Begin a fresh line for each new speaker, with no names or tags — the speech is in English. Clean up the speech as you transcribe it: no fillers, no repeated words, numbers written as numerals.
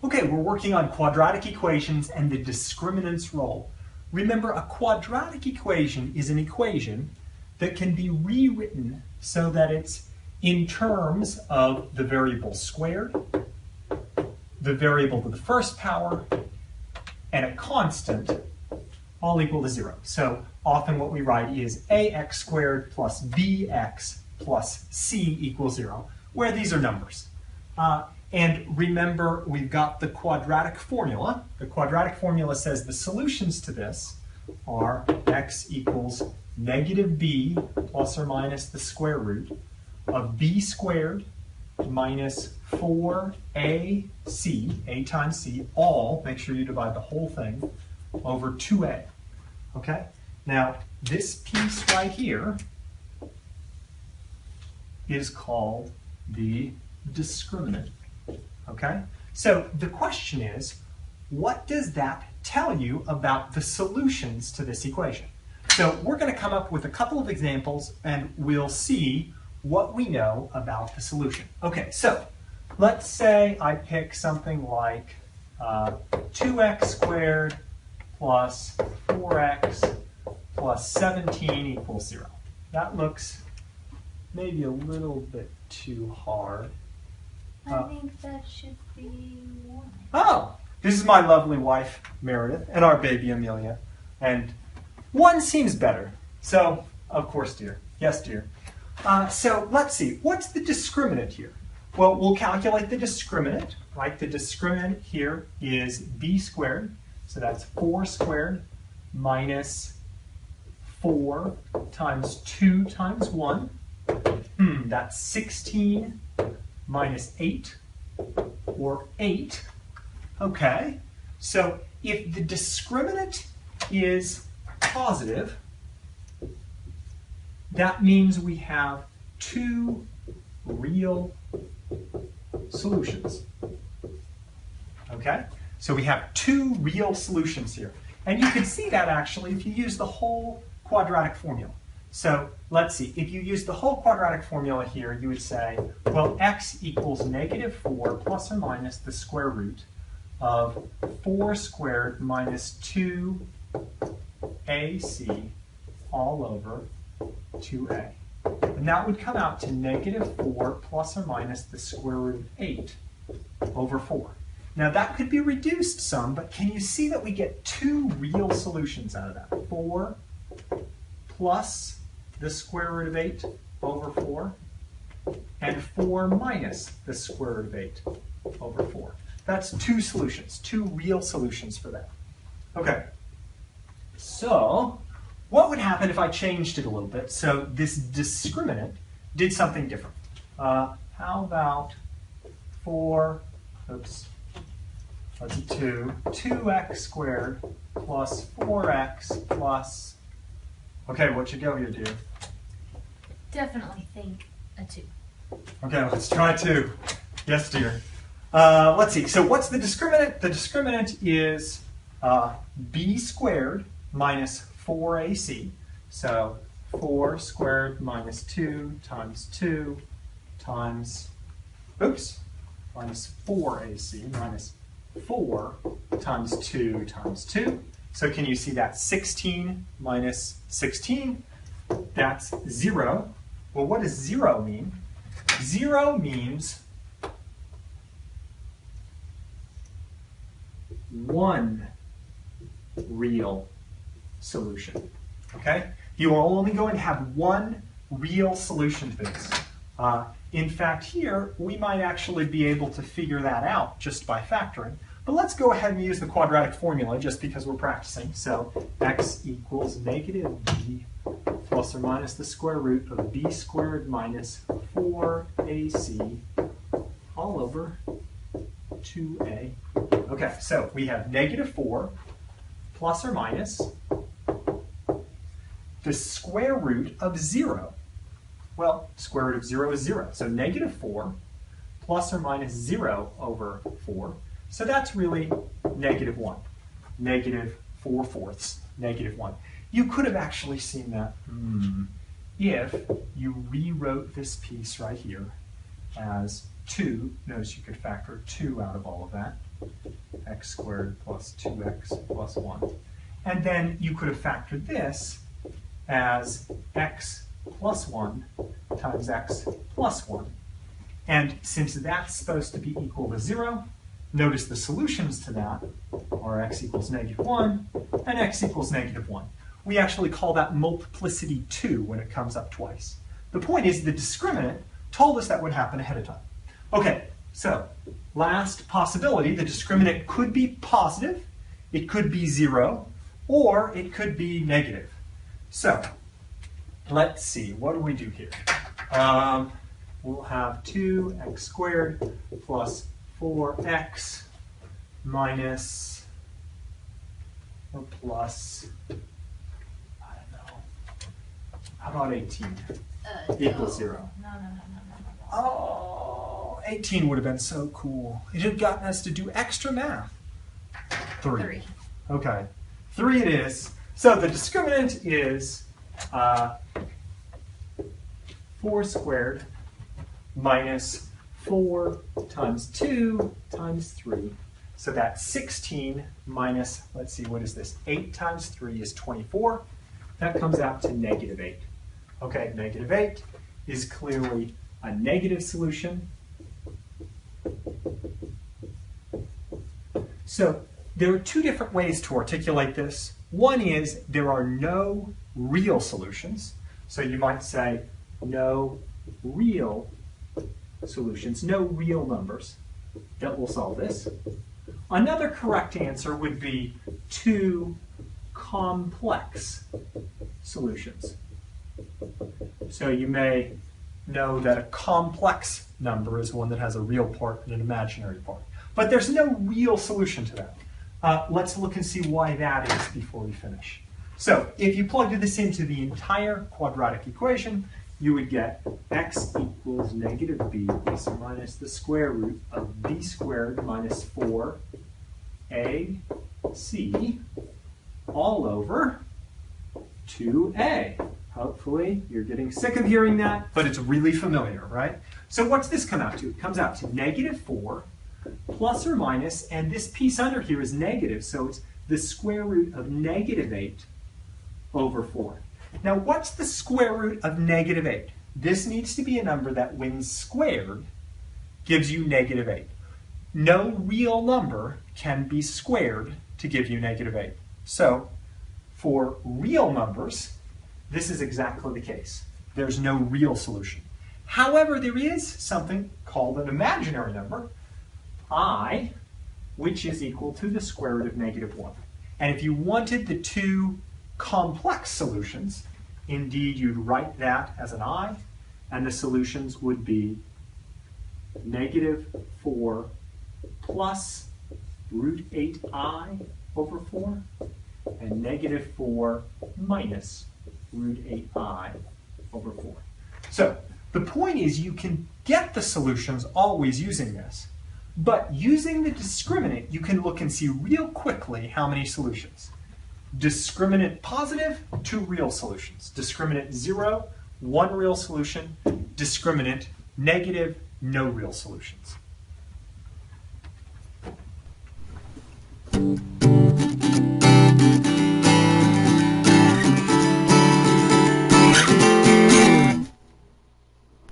Okay, we're working on quadratic equations and the discriminant's role. Remember, a quadratic equation is an equation that can be rewritten so that it's in terms of the variable squared, the variable to the first power, and a constant, all equal to 0. So often what we write is ax squared plus bx plus c equals 0, where these are numbers. And remember, we've got the quadratic formula. The quadratic formula says the solutions to this are x equals negative b plus or minus the square root of b squared minus 4ac, a times c, all, make sure you divide the whole thing, over 2a. Okay? Now, this piece right here is called the discriminant. Okay? So the question is, what does that tell you about the solutions to this equation? So we're going to come up with a couple of examples and we'll see what we know about the solution. Okay, so let's say I pick something like 2x squared plus 4x plus 17 equals 0. That looks maybe a little bit too hard.
I think that should be 1.
Oh, this is my lovely wife, Meredith, and our baby, Amelia. And 1 seems better. So, of course, dear. Yes, dear. So let's see. What's the discriminant here? Well, we'll calculate the discriminant, right? The discriminant here is b squared. So that's 4 squared minus 4 times 2 times 1. That's 16 minus 8, or 8. Okay, so if the discriminant is positive, that means we have 2 real solutions. Okay, so we have 2 real solutions here. And you can see that actually if you use the whole quadratic formula. So let's see, if you use the whole quadratic formula here, you would say, well, x equals negative 4 plus or minus the square root of 4 squared minus 2ac all over 2a. And that would come out to negative 4 plus or minus the square root of 8 over 4. Now that could be reduced some, but can you see that we get 2 real solutions out of that? 4 plus the square root of 8 over 4, and 4 minus the square root of 8 over 4. That's 2 solutions, 2 real solutions for that. Okay, so what would happen if I changed it a little bit? So this discriminant did something different. How about 2x squared plus 4x plus, okay, what you go here, dear?
Definitely think a 2.
Okay, let's try 2. Yes, dear. Let's see. So what's the discriminant? The discriminant is b squared minus 4ac. So 4 squared minus 2 times 2 times, minus 4ac minus 4 times 2 times 2. So can you see that 16 minus 16? That's 0. Well, what does 0 mean? 0 means 1 real solution. Okay? You are only going to have 1 real solution to this. In fact, here, we might actually be able to figure that out just by factoring. But let's go ahead and use the quadratic formula just because we're practicing. So x equals negative b plus or minus the square root of b squared minus 4ac all over 2a. Okay, so we have negative 4 plus or minus the square root of 0. Well, square root of 0 is 0. So negative 4 plus or minus 0 over 4. So that's really negative 1. Negative 4/4, negative 1. You could have actually seen that if you rewrote this piece right here as 2. Notice you could factor 2 out of all of that. X squared plus 2x plus 1. And then you could have factored this as x plus 1 times x plus 1. And since that's supposed to be equal to 0, notice the solutions to that are x equals -1 and x equals -1. We actually call that multiplicity 2 when it comes up twice. The point is the discriminant told us that would happen ahead of time. Okay, so last possibility, the discriminant could be positive, it could be 0, or it could be negative. So let's see, what do we do here? We'll have 2x squared plus 4x minus or plus, I don't know, how about 18 equals 0?
No.
Oh, 18 would have been so cool. It had gotten us to do extra math. 3. Okay, 3 it is. So the discriminant is 4 squared minus 4 times 2 times 3. So that's 16 minus, let's see, what is this? 8 times 3 is 24. That comes out to -8. Okay, -8 is clearly a negative solution. So there are 2 different ways to articulate this. One is there are no real solutions. So you might say no real solutions, no real numbers that will solve this. Another correct answer would be 2 complex solutions. So you may know that a complex number is one that has a real part and an imaginary part. But there's no real solution to that. Let's look and see why that is before we finish. So if you plugged this into the entire quadratic equation, you would get x equals -b plus or minus the square root of b squared minus 4ac all over 2a. Hopefully you're getting sick of hearing that, but it's really familiar, right? So what's this come out to? It comes out to -4 plus or minus, and this piece under here is negative, so it's the square root of -8 over 4. Now what's the square root of -8? This needs to be a number that when squared gives you -8. No real number can be squared to give you -8. So for real numbers, this is exactly the case. There's no real solution. However, there is something called an imaginary number, I, which is equal to the square root of -1. And if you wanted the 2 complex solutions, indeed you'd write that as an I, and the solutions would be -4 plus root 8I over 4, and -4 minus root 8I over 4. So the point is you can get the solutions always using this, but using the discriminant you can look and see real quickly how many solutions. Discriminant positive, 2 real solutions. Discriminant 0, 1 real solution. Discriminant negative, no real solutions.